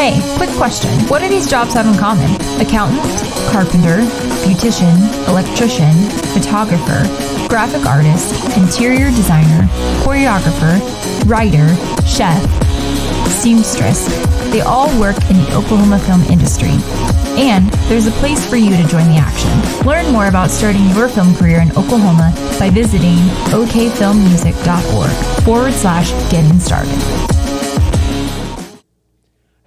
Hey, quick question. What do these jobs have in common? Accountant, carpenter, beautician, electrician, photographer, graphic artist, interior designer, choreographer, writer, chef, seamstress. They all work in the Oklahoma film industry. And there's a place for you to join the action. Learn more about starting your film career in Oklahoma by visiting okfilmmusic.org/getting started.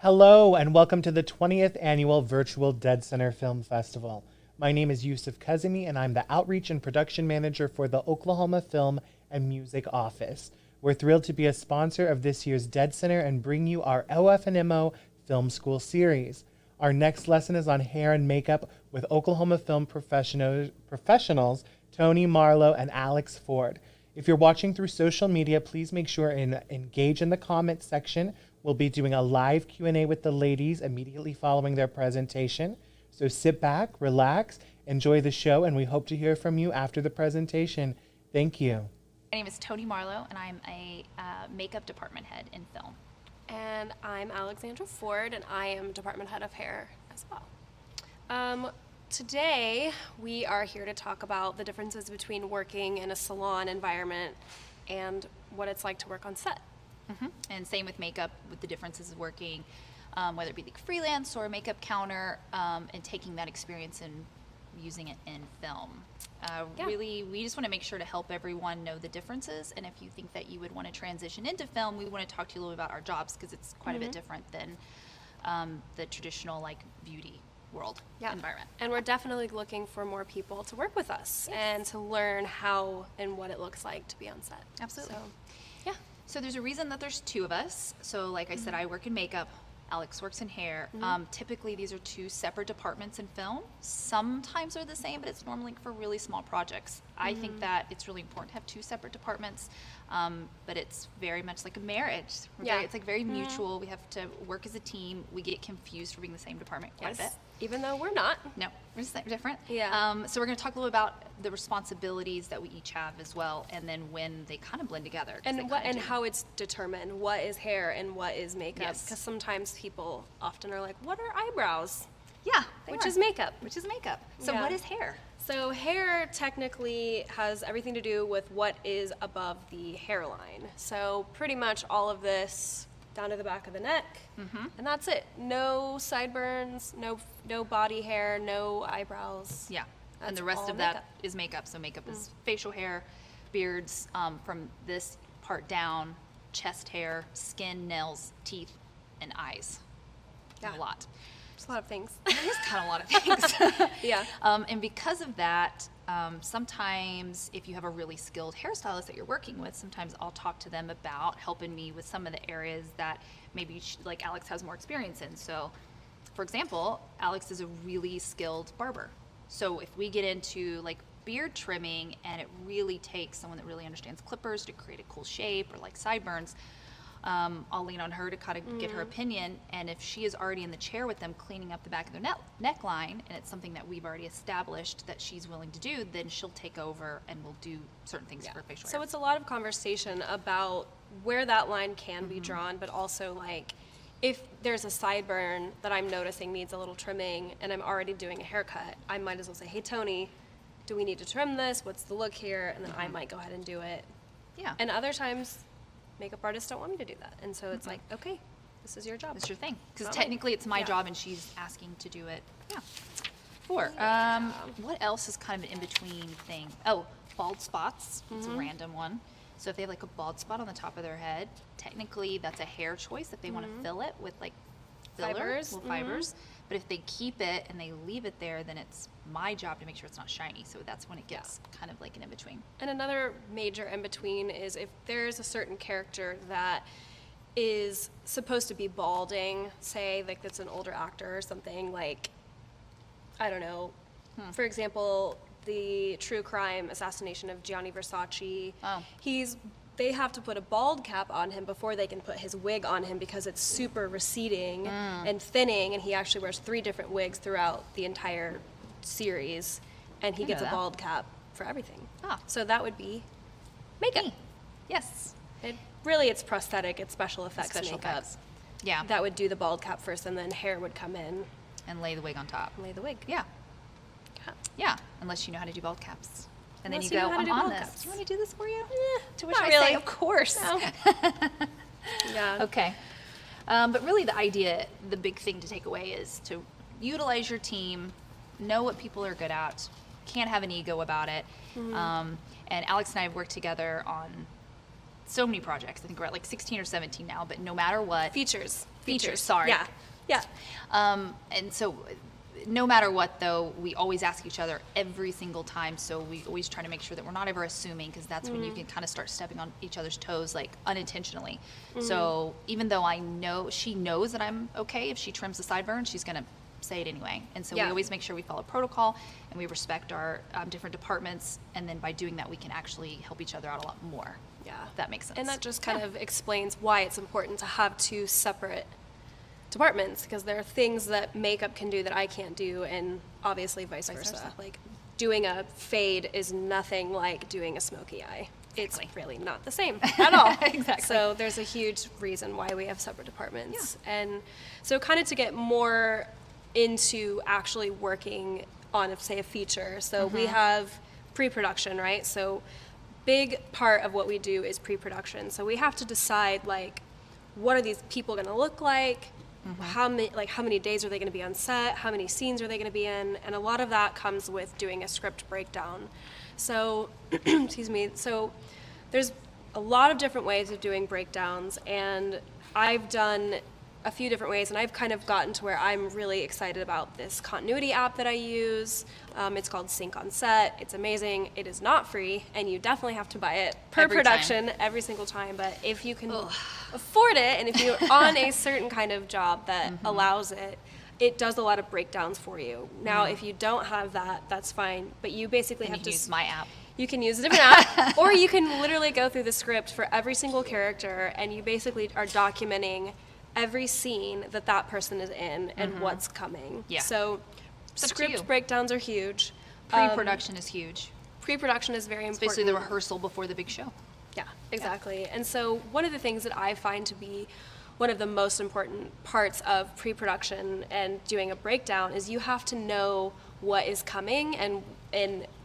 Hello and welcome to the 20th Annual Virtual deadCenter Film Festival. My name is Yusuf Kazemi and I'm the Outreach and Production Manager for the Oklahoma Film and Music Office. We're thrilled to be a sponsor of this year's deadCenter and bring you our OF+MO Film School series. Our next lesson is on hair and makeup with Oklahoma film professionals Toni Marlo and Alex Ford. If you're watching through social media, please make sure and engage in the comment section. We'll be doing a live Q&A with the ladies immediately following their presentation. So sit back, relax, enjoy the show, and we hope to hear from you after the presentation. Thank you. My name is Toni Marlo, and I'm a makeup department head in film. And I'm Alexandra Ford, and I am department head of hair as well. Today, we are here to talk about the differences between working in a salon environment and what it's like to work on set. Mm-hmm. And same with makeup, with the differences of working, whether it be like freelance or a makeup counter, and taking that experience and using it in film. Really, we just want to make sure to help everyone know the differences. And if you think that you would want to transition into film, we want to talk to you a little bit about our jobs because it's quite a bit different than the traditional like beauty world environment. And we're definitely looking for more people to work with us and to learn how and what it looks like to be on set. Absolutely. So, So there's a reason that there's two of us. So like I said, I work in makeup, Alex works in hair. Typically these are two separate departments in film. Sometimes they're the same, but it's normally for really small projects. I think that it's really important to have two separate departments, but it's very much like a marriage. It's like very mutual. We have to work as a team. We get confused for being the same department quite a bit. Even though we're not. No, we're just different. Yeah. So we're going to talk a little about the responsibilities that we each have as well, and then when they kind of blend together. And how it's determined. What is hair and what is makeup? Because sometimes people often are like, what are eyebrows? Yeah. Which is makeup. So what is hair? So hair technically has everything to do with what is above the hairline. So pretty much all of this down to the back of the neck, and that's it. No sideburns, no body hair, no eyebrows. Yeah, That's and the rest all of that is makeup. So makeup is facial hair, beards, from this part down, chest hair, skin, nails, teeth, and eyes. Yeah. A lot. It's a lot of things. It is kind of a lot of things. Yeah. And because of that, sometimes if you have a really skilled hairstylist that you're working with, sometimes I'll talk to them about helping me with some of the areas that maybe like Alex has more experience in. So, for example, Alex is a really skilled barber. So if we get into like beard trimming and it really takes someone that really understands clippers to create a cool shape or like sideburns, I'll lean on her to kind of get her opinion, and if she is already in the chair with them cleaning up the back of their neckline, and it's something that we've already established that she's willing to do, then she'll take over and we'll do certain things for facial hair. So it's a lot of conversation about where that line can be drawn, but also like if there's a sideburn that I'm noticing needs a little trimming and I'm already doing a haircut, I might as well say, hey Toni, do we need to trim this? What's the look here? And then I might go ahead and do it. Yeah. And other times makeup artists don't want me to do that. And so it's like, okay, this is your job. It's your thing. Because technically it's my job and she's asking to do it. Yeah. What else is kind of an in-between thing? Oh, bald spots. It's a random one. So if they have like a bald spot on the top of their head, technically that's a hair choice if they want to fill it with like fillers, little fibers. But if they keep it and they leave it there, then it's my job to make sure it's not shiny. So that's when it gets kind of like an in-between. And another major in-between is if there's a certain character that is supposed to be balding, say like that's an older actor or something, like, I don't know, for example, the true crime assassination of Gianni Versace. They have to put a bald cap on him before they can put his wig on him because it's super receding and thinning, and he actually wears 3 different wigs throughout the entire series, and he gets a bald cap for everything. So that would be makeup. Yes. It's prosthetic, it's special effects makeup. Yeah. that would do the bald cap first, and then hair would come in And lay the wig on top. and lay the wig. Yeah. Yeah. Yeah. Unless you know how to do bald caps. And Unless then you you know go, how to I'm do on bald this. caps. Do you want to do this for you? To which not I really. say, of course. No. Yeah. Okay. But really the idea, the big thing to take away is to utilize your team, know what people are good at, can't have an ego about it. And Alex and I have worked together on so many projects. I think we're at like 16 or 17 now, but no matter what. Features. Sorry. Yeah. Yeah. And so no matter what, though, we always ask each other every single time. So we always try to make sure that we're not ever assuming, because that's when you can kind of start stepping on each other's toes, like unintentionally. So even though I know, she knows that I'm okay if she trims the sideburns, she's going to say it anyway. And so we Yeah. always make sure we follow protocol and we respect our different departments. And then by doing that, we can actually help each other out a lot more. Yeah. If that makes sense. And that just kind of explains why it's important to have two separate departments, because there are things that makeup can do that I can't do, and obviously vice versa. Like, doing a fade is nothing like doing a smoky eye. It's really not the same at all. Exactly. So there's a huge reason why we have separate departments. And so kind of to get more into actually working on, say, a feature. So we have pre-production, right? So big part of what we do is pre-production. So we have to decide, like, what are these people going to look like? How many days are they going to be on set? How many scenes are they going to be in? And a lot of that comes with doing a script breakdown. So, excuse me. So there's a lot of different ways of doing breakdowns, and I've done a few different ways, and I've kind of gotten to where I'm really excited about this continuity app that I use. It's called Sync on Set. It's amazing. It is not free, and you definitely have to buy it per Every production every single time. But if you can afford it, and if you're on a certain kind of job that allows it, it does a lot of breakdowns for you. Now, if you don't have that, that's fine. But you basically And have you to can use my app. You can use a different app, or you can literally go through the script for every single character, and you basically are documenting every scene that that person is in and what's coming. Yeah. So It's up to script you. breakdowns are huge. Pre-production is huge. Pre-production is very It's important. basically the rehearsal before the big show. Yeah, exactly. And so one of the things that I find to be one of the most important parts of pre-production and doing a breakdown is you have to know what is coming and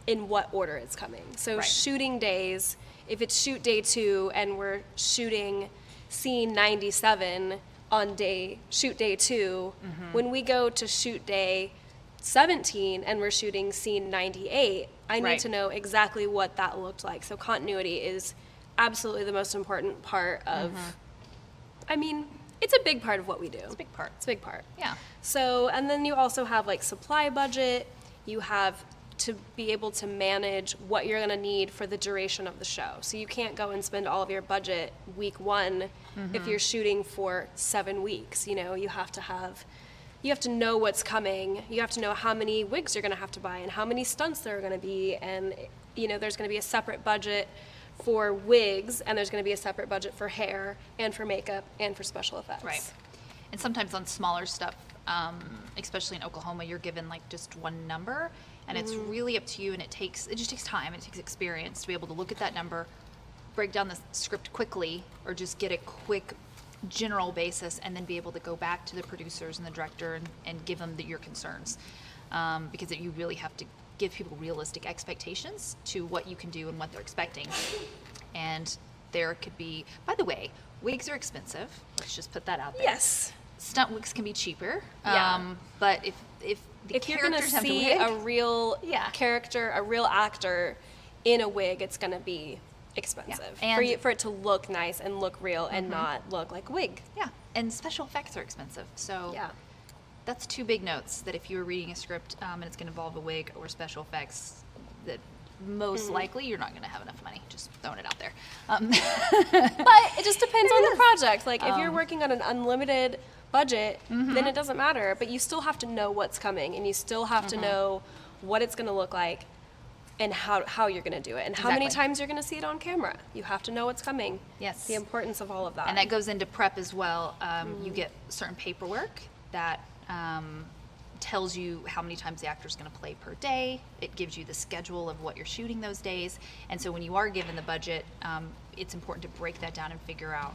in what order it's coming. So Right. shooting days, if it's shoot day 2 and we're shooting scene 97 on shoot day 2, when we go to shoot day 17 and we're shooting scene 98, I need Right. to know exactly what that looked like. So continuity is absolutely the most important part of, I mean, it's a big part of what we do. It's a big part. It's a big part. Yeah. So, and then you also have like supply budget. You have to be able to manage what you're going to need for the duration of the show. So you can't go and spend all of your budget week 1 if you're shooting for 7 weeks. You know, you have to know what's coming. You have to know how many wigs you're going to have to buy and how many stunts there are going to be. And, you know, there's going to be a separate budget for wigs, and there's going to be a separate budget for hair and for makeup and for special effects. Right. And sometimes on smaller stuff, especially in Oklahoma, you're given like just one number, and it's really up to you, and it just takes time, and it takes experience to be able to look at that number, break down the script quickly, or just get a quick general basis, and then be able to go back to the producers and the director and give them your concerns. Because you really have to give people realistic expectations to what you can do and what they're expecting. And there could be, by the way, wigs are expensive. Let's just put that out there. Yes. Stunt wigs can be cheaper. Yeah. But if the If you're going to characters have to see wig, a real Yeah. character, a real actor in a wig, it's going to be expensive. And- For it to look nice and look real and not look like a wig. yeah, and special effects are expensive. So Yeah. that's 2 big notes, that if you were reading a script and it's going to involve a wig or special effects, that most likely you're not going to have enough money. Just throwing it out there. But it just depends on the project. Like, if you're working on an unlimited budget, then it doesn't matter. But you still have to know what's coming, and you still have to know what it's going to look like and how you're going to do it, and how many Exactly. times you're going to see it on camera. You have to know what's coming. Yes. The importance of all of that. And that goes into prep as well. You get certain paperwork that tells you how many times the actor's going to play per day. It gives you the schedule of what you're shooting those days. And so when you are given the budget, it's important to break that down and figure out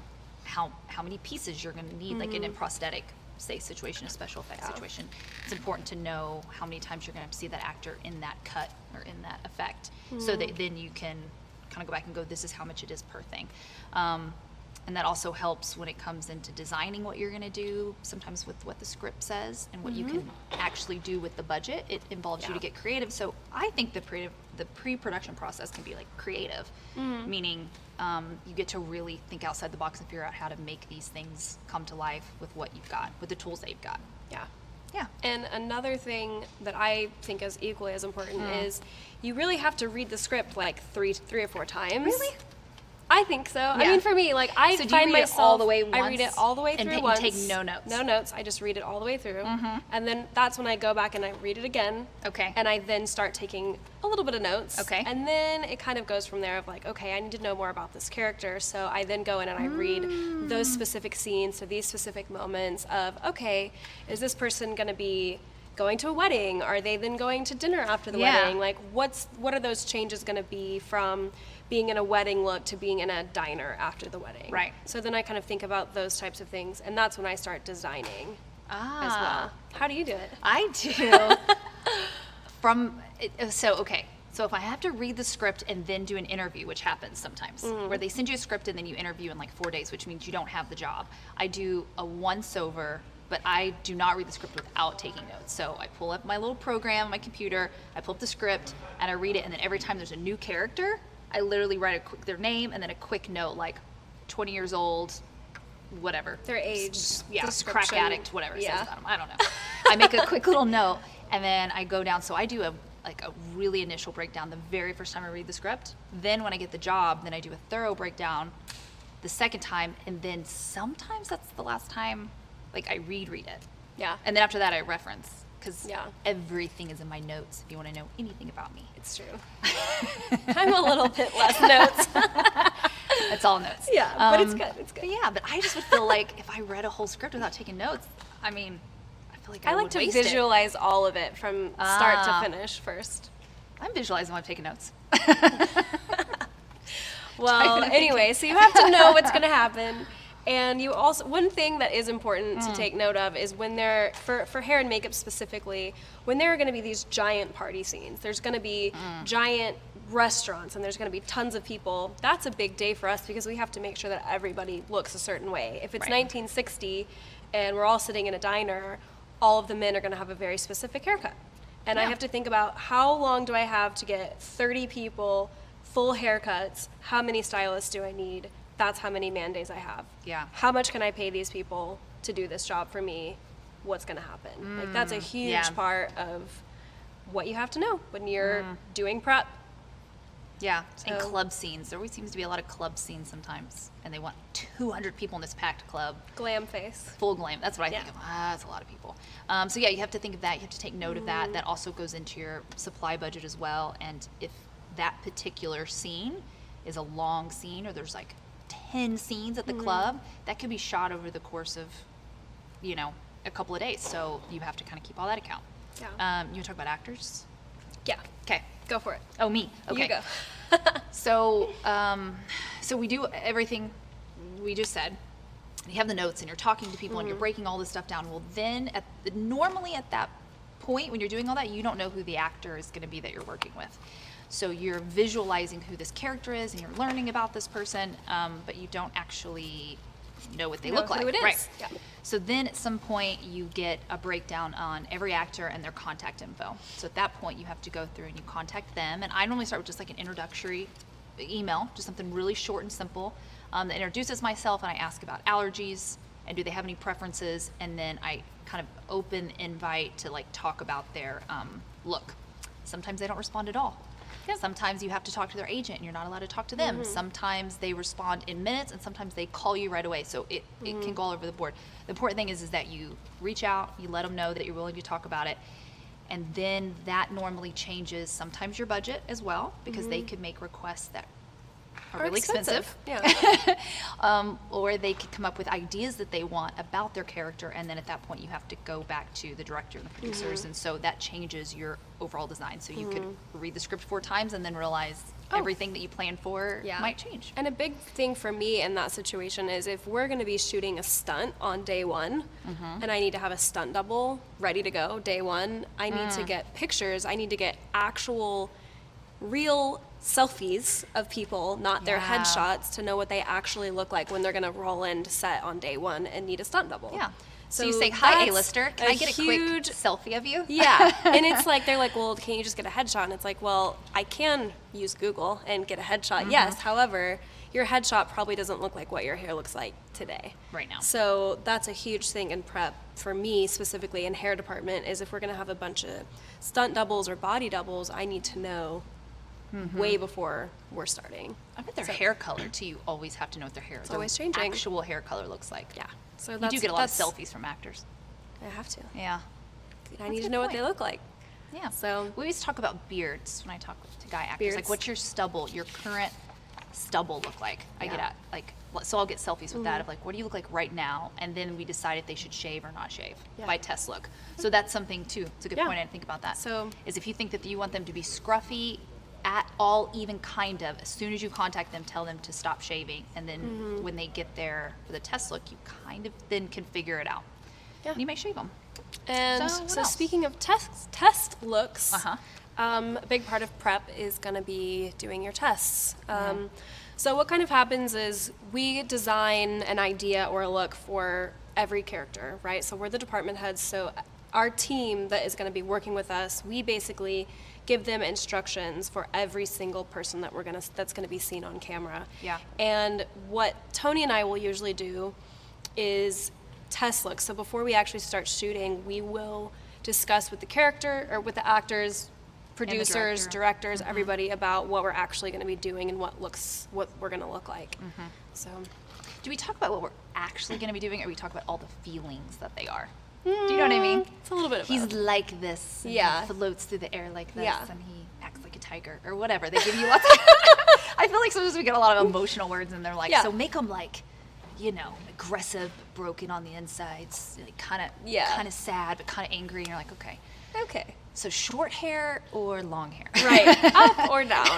how many pieces you're going to need, like in a prosthetic, say, situation, a special effects situation. It's important to know how many times you're going to have to see that actor in that cut or in that effect, so that then you can kind of go back and go, this is how much it is per thing. And that also helps when it comes into designing what you're going to do, sometimes with what the script says and what you can actually do with the budget. It involves you to get creative. So I think the pre-production process can be like creative, meaning you get to really think outside the box and figure out how to make these things come to life with what you've got, with the tools that you've got. Yeah. Yeah. And another thing that I think is equally as important is you really have to read the script like three or four times. Really? I think so. I mean, for me, like I So do you find read it myself, all the way I read it once all the way and through ta- once. take no notes? No notes. I just read it all the way through, and then that's when I go back and I read it again. Okay. And I then start taking a little bit of notes. Okay. And then it kind of goes from there of like, okay, I need to know more about this character, so I then go in and I read those specific scenes, so these specific moments of, okay, is this person going to be going to a wedding? Are they then going to dinner after the wedding? Like, what are those changes going to be from being in a wedding look to being in a diner after the wedding? Right. So then I kind of think about those types of things, and that's when I start designing as well. How do you do it? I do. So if I have to read the script and then do an interview, which happens sometimes, where they send you a script and then you interview in like 4 days, which means you don't have the job. I do a once-over, but I do not read the script without taking notes. So I pull up my little program on my computer, I pull up the script, and I read it, and then every time there's a new character, I literally write their name and then a quick note, like 20 years old, whatever. Their age, crack description. addict, whatever it says about them. I don't know. I make a quick little note, and then I go down. So I do a really initial breakdown the very first time I read the script. Then when I get the job, then I do a thorough breakdown the second time, and then sometimes that's the last time, like I read it. Yeah. And then after that I reference, because Yeah. everything is in my notes if you want to know anything about me. It's true. I'm a little bit less notes. It's all notes. Yeah, but it's good. It's good. But yeah, but I just would feel like if I read a whole script without taking notes, I mean, I feel like I I like would to waste it. visualize all of it from start to finish first. I'm visualizing when I'm taking notes. Well, anyway, so you have to know what's going to happen. And you also, one thing that is important to take note of is when they're, for hair and makeup specifically, when there are going to be these giant party scenes, there's going to be giant restaurants and there's going to be tons of people. That's a big day for us because we have to make sure that everybody looks a certain way. If it's Right. 1960 and we're all sitting in a diner, all of the men are going to have a very specific haircut. And I Yeah. have to think about how long do I have to get 30 people, full haircuts, how many stylists do I need? That's how many man days I have. Yeah. How much can I pay these people to do this job for me? What's going to happen? Like that's a huge yeah. part of what you have to know when you're doing prep. Yeah, and So- club scenes. There always seems to be a lot of club scenes sometimes, and they want 200 people in this packed club. Glam face. Full glam. That's what I think Yeah. of. That's a lot of people. So yeah, you have to think of that. You have to take note of that. That also goes into your supply budget as well. And if that particular scene is a long scene, or there's like 10 scenes at the club, that could be shot over the course of, a couple of days. So you have to kind of keep all that account. Yeah. You want to talk about actors? Yeah. Okay. Go for it. Oh, me. Okay. You go. So, so we do everything we just said. You have the notes, and you're talking to people, and you're breaking all this stuff down. Well, then, normally at that point, when you're doing all that, you don't know who the actor is going to be that you're working with. So you're visualizing who this character is, and you're learning about this person, but you don't actually know what they look like. Who it is. Right. Yeah. So then at some point you get a breakdown on every actor and their contact info. So at that point you have to go through and you contact them. And I normally start with just like an introductory email, just something really short and simple that introduces myself, and I ask about allergies and do they have any preferences, and then I kind of open invite to like talk about their look. Sometimes they don't respond at all. Sometimes you have to talk to their agent and you're not allowed to talk to them. Sometimes they respond in minutes, and sometimes they call you right away. So it can go all over the board. The important thing is that you reach out, you let them know that you're willing to talk about it. And then that normally changes sometimes your budget as well, because they could make requests that are really expensive. Yeah. Or they could come up with ideas that they want about their character, and then at that point you have to go back to the director and the producers, and so that changes your overall design. So you could read the script 4 times and then realize everything that you planned for might change. And a big thing for me in that situation is if we're going to be shooting a stunt on day 1 and I need to have a stunt double ready to go day 1, I need to get pictures. I need to get actual real selfies of people, not their headshots, to know what they actually look like when they're going to roll into set on day 1 and need a stunt double. Yeah. So you say, hi, A-lister, can I get a quick huge selfie of you? Yeah, and it's like, they're like, well, can you just get a headshot? And it's like, well, I can use Google and get a headshot, yes. However, your headshot probably doesn't look like what your hair looks like today. Right now. So that's a huge thing in prep for me, specifically in hair department, is if we're going to have a bunch of stunt doubles or body doubles, I need to know way before we're starting. I bet their hair color, too, you always have to know what their hair, It's always changing. actual hair color looks like. Yeah. So You do get a lot of selfies from actors. I have to. Yeah. I need to know what they look like. Yeah. So we always talk about beards when I talk to guy actors. Beards. Like, what's your stubble, your current stubble look like? I get at, like, so I'll get selfies with that of like, what do you look like right now? And then we decide if they should shave or not shave by test look. So that's something too. It's a good point. I didn't think about that. So is if you think that you want them to be scruffy at all, even kind of, as soon as you contact them, tell them to stop shaving. And then when they get there for the test look, you kind of then can figure it out. Yeah. And you may shave them. And So what so else? speaking of test looks, Uh-huh. a big part of prep is going to be doing your tests. So what kind of happens is we design an idea or a look for every character, right? So we're the department heads, so our team that is going to be working with us, we basically give them instructions for every single person that that's going to be seen on camera. Yeah. And what Toni and I will usually do is test looks. So before we actually start shooting, we will discuss with the character or with the actors, producers, directors, everybody about what we're actually going to be doing and what we're going to look like. So Do we talk about what we're actually going to be doing, or we talk about all the feelings that they are? Do you know what I mean? it's a little bit of He's both. like this. And Yeah. He floats through the air like this, Yeah. and he acts like a tiger, or whatever. They give you lots of. I feel like sometimes we get a lot of emotional words, and they're like, Yeah. so make them like, aggressive, broken on the insides, like kind of sad, but kind of angry. And you're like, okay. Okay. So short hair or long hair? Right. Up or down.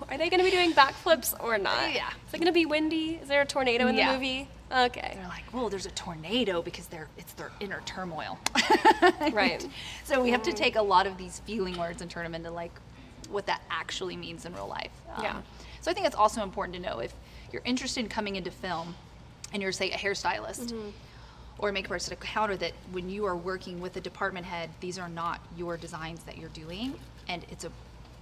Are they going to be doing backflips or not? Yeah. Is it going to be windy? Is there a tornado in the movie? Okay. They're like, well, there's a tornado because it's their inner turmoil. Right. So we have to take a lot of these feeling words and turn them into like what that actually means in real life. Yeah. So I think it's also important to know if you're interested in coming into film and you're, say, a hairstylist or a makeup artist at a counter, that when you are working with a department head, these are not your designs that you're doing, and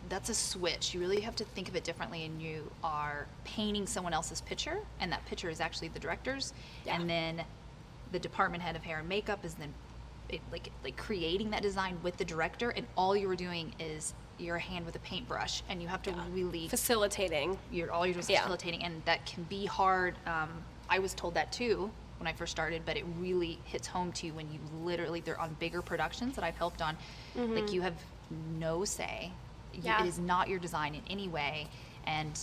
that's a switch. You really have to think of it differently, and you are painting someone else's picture, and that picture is actually the director's, and then the department head of hair and makeup is then like creating that design with the director, and all you were doing is your hand with a paintbrush, and you have to really Facilitating. all you're just facilitating, and that can be hard. I was told that too when I first started, but it really hits home to you when you literally, they're on bigger productions that I've helped on, like you have no say. It is not your design in any way, and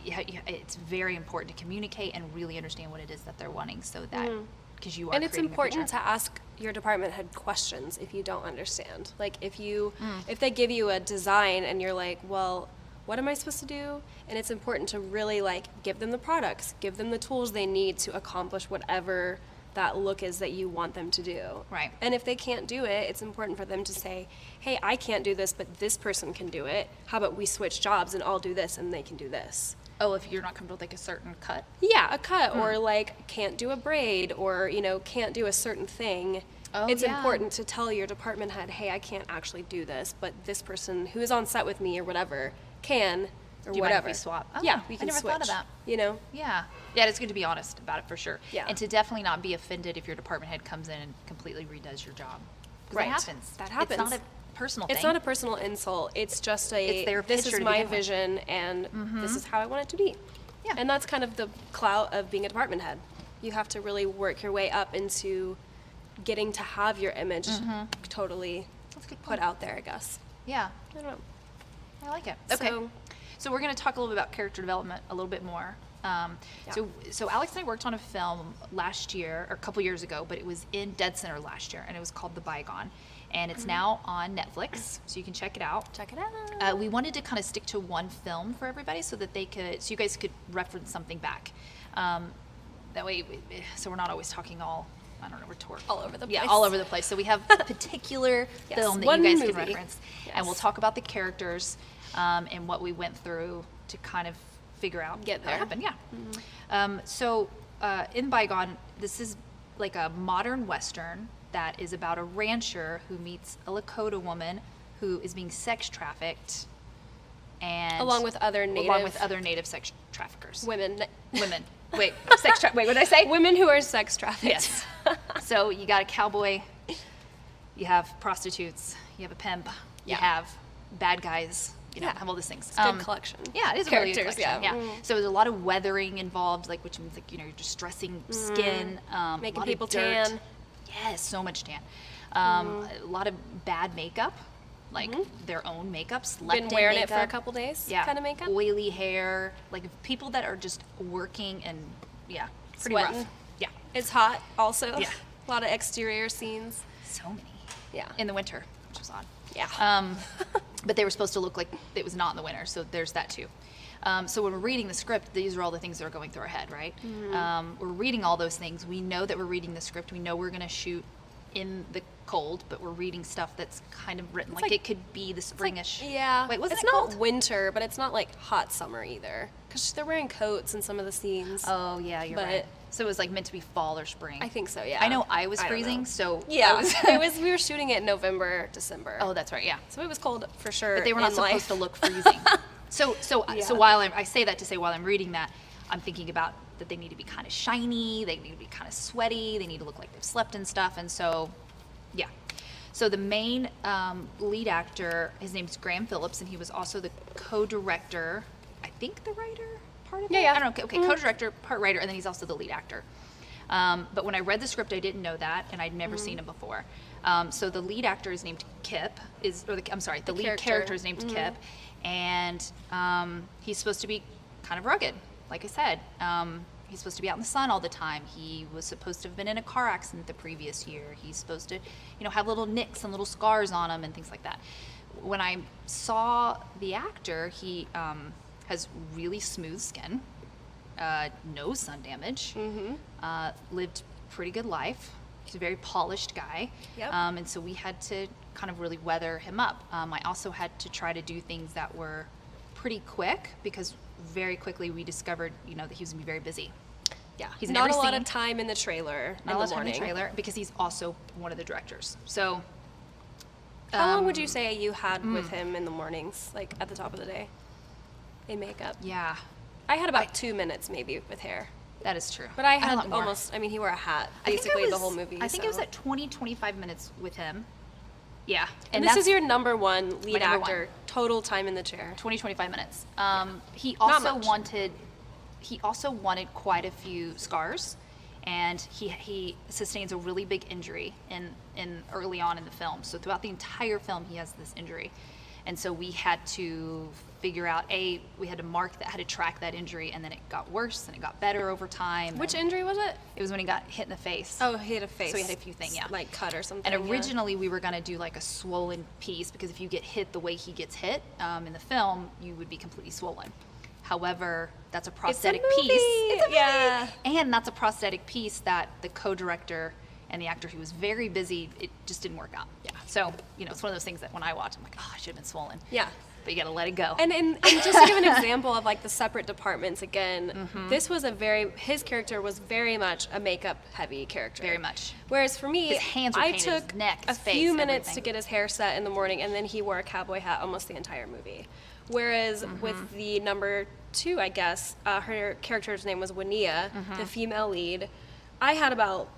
it's very important to communicate and really understand what it is that they're wanting, so that because you are And it's creating a important picture. to ask your department head questions if you don't understand. Like if they give you a design and you're like, well, what am I supposed to do? And it's important to really like give them the products, give them the tools they need to accomplish whatever that look is that you want them to do. Right. And if they can't do it, it's important for them to say, hey, I can't do this, but this person can do it. How about we switch jobs and I'll do this and they can do this? Oh, if you're not comfortable with like a certain cut. Yeah, a cut, or like can't do a braid, or can't do a certain thing. Oh, it's yeah. important to tell your department head, hey, I can't actually do this, but this person who is on set with me or whatever can, or Do you mind if whatever. we swap? Oh, Yeah, we I can never switch. thought of that. Yeah, it's good to be honest about it for sure. Yeah. And to definitely not be offended if your department head comes in and completely redoes your job. 'Cause Right. That happens. That happens. It's not a personal thing. It's not a personal insult. It's just It's their this picture is to my begin with. vision, and this is how I want it to be. Yeah. And that's kind of the clout of being a department head. You have to really work your way up into getting to have your image totally That's a good put point. out there, I guess. Yeah, I don't know. I like it. Okay. So we're going to talk a little bit about character development a little bit more. So Alex and I worked on a film last year, or a couple years ago, but it was in deadCenter last year, and it was called The Bygone. And it's now on Netflix, so you can check it out. Check it out. We wanted to kind of stick to one film for everybody so that so you guys could reference something back. That way, so we're not always talking all, I don't know, rhetorical. All over the place. Yeah, all over the place. So we have a particular film that you guys can reference. Yes. And we'll talk about the characters and what we went through to kind of figure out Get how there. it happened. Yeah. So in Bygone, this is like a modern Western that is about a rancher who meets a Lakota woman who is being sex trafficked, and Along with other native sex traffickers. women. Wait, wait, what did I say? Women who are sex trafficked. Yes. So you got a cowboy, you have prostitutes, you have a pimp, you Yeah. have bad guys, you know, Yeah. have all these things. It's a good collection. Yeah, it is a really good Characters, collection. yeah. Yeah. Mm. So there's a lot of weathering involved, like which means like you're distressing skin, a Making lot people of dirt. tan. Yes, so much tan. A lot of bad makeup, like their own makeup, Been wearing it for a couple days. Yeah, Kind of makeup. oily hair, like people that are just working and pretty Sweating. rough. Yeah, It's hot also. Yeah. A lot of exterior scenes. so many. Yeah. In the winter, which was odd. Yeah. But they were supposed to look like it was not in the winter, so there's that too. So when we're reading the script, these are all the things that are going through our head, right? We're reading all those things. We know that we're reading the script. We know we're going to shoot in the cold, but we're reading stuff that's kind of written like it could be the springish. Yeah. Wait, wasn't it's it not cold? winter, but it's not like hot summer either. Because they're wearing coats in some of the scenes. Oh yeah, you're But- right. So it was like meant to be fall or spring. I think so, yeah. I know I was I don't freezing, know. so Yeah. I was- We were shooting it in November, December. Oh, that's right. Yeah. So it was cold for sure. But they were not in supposed life. to look freezing. So Yeah. while I say that to say while I'm reading that, I'm thinking about that they need to be kind of shiny, they need to be kind of sweaty, they need to look like they've slept and stuff, and so, yeah. So the main lead actor, his name's Graham Phillips, and he was also the co-director, I think the writer part of it? Yeah. I don't know, okay, co-director, part writer, and then he's also the lead actor. But when I read the script, I didn't know that, and I'd never seen him before. So the lead actor is named Kip, the lead character is named Kip, and he's supposed to be kind of rugged, like I said. He's supposed to be out in the sun all the time. He was supposed to have been in a car accident the previous year. He's supposed to, have little nicks and little scars on him and things like that. When I saw the actor, he has really smooth skin, no sun damage, lived pretty good life. He's a very polished guy. Yep. And so we had to kind of really weather him up. I also had to try to do things that were pretty quick because very quickly we discovered, that he was going to be very busy. Yeah. He's not never a lot seen- of time in the trailer. Not a in lot the of time in morning. the trailer because he's also one of the directors. So How long would you say you had with him in the mornings, like at the top of the day, in makeup? yeah, I had about 2 minutes maybe with hair. that is true. But I had had a lot more. almost, he wore a hat I think I basically the was- whole movie. I think it was so. at 25 minutes with him. Yeah. And this that's is your number one lead number one. actor, total time in the chair. 25 minutes. He Not also much. wanted quite a few scars, and he sustains a really big injury in early on in the film. So throughout the entire film, he has this injury, and so we had to figure out we had to track that injury, and then it got worse and it got better over time. Which and injury was it? It was when he got hit in the face. Oh, he had a face. So he had a few things, yeah. Like cut or something. And yeah. originally we were going to do like a swollen piece because if you get hit the way he gets hit in the film, you would be completely swollen. However, that's a prosthetic movie. piece. It's a movie. Yeah. And that's a prosthetic piece that the co-director and the actor who was very busy, it just didn't work out. Yeah. So, it's one of those things that when I watch, I'm like, I should have been swollen. Yeah. But you got to let it go. And just to give an example of like the separate departments again, Mm-hmm. this was his character was very much a makeup heavy character. Very much. Whereas for me, His hands were I painted, his took neck, a his face, few minutes everything. to get his hair set in the morning, and then he wore a cowboy hat almost the entire movie. Whereas Mm-hmm. with the number 2, I guess, her character's name was Wania, Mm-hmm. the female lead, I had about